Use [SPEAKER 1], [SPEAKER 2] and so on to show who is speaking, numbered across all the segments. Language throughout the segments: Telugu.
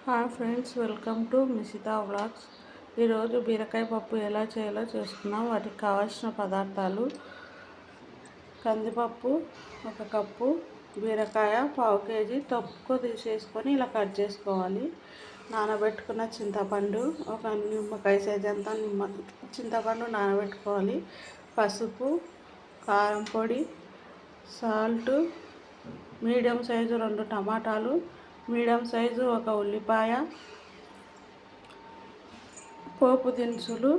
[SPEAKER 1] Hi friends, welcome to Mishita vlogs. ఈరోజు బీరకాయ పప్పు ఎలా చేయాలో చూస్తున్నాం. వాటికి కావాల్సిన పదార్థాలు: కందిపప్పు 1 కప్పు, బీరకాయ 1/2 కేజీ, తొక్కు తీసేసుకొని ఇలా కట్ చేసుకోవాలి. నానబెట్టుకున్న చింతపండు, ఒక నిమ్మకాయ సైజ్ అంతా చింతపండు నానబెట్టుకోవాలి. పసుపు, కారం పొడి, సాల్ట్, మీడియం సైజు 2 టమాటాలు, మీడియం సైజు 1 ఉల్లిపాయ, పోపు దినుసులు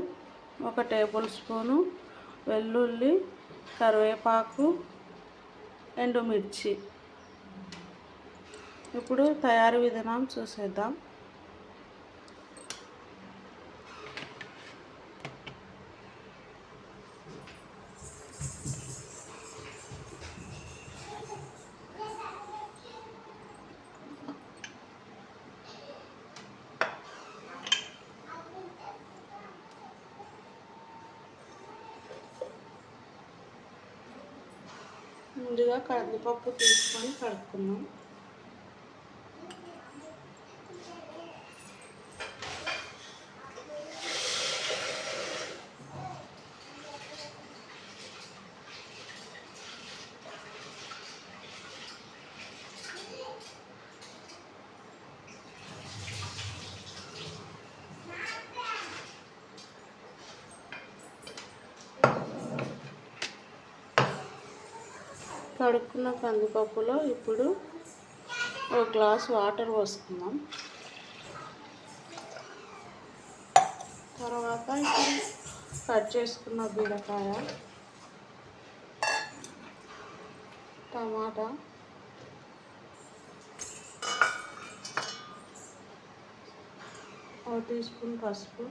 [SPEAKER 1] 1 టేబుల్ స్పూను, వెల్లుల్లి, కరివేపాకు, ఎండుమిర్చి. ఇప్పుడు తయారీ విధానం చూసేద్దాం. ముందుగా కందిపప్పు తీసుకొని కడుక్కున్నాం. కడుక్కున్న కందిపప్పులో ఇప్పుడు 1 గ్లాస్ వాటర్ పోసుకుందాం. తర్వాత ఇప్పుడు కట్ చేసుకున్న బీరకాయ, టమాటా, ఒక టీ స్పూన్ పసుపు,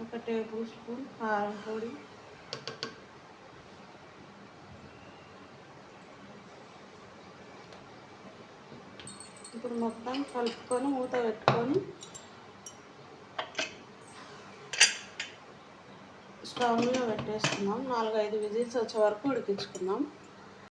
[SPEAKER 1] 1 టేబుల్ స్పూన్ కారం పొడి, ఇప్పుడు మొత్తం కలుపుకొని మూత పెట్టుకొని స్టవ్ మీద పెట్టేసుకుందాం. 4-5 విజిల్స్ వచ్చే వరకు ఉడికించుకుందాం.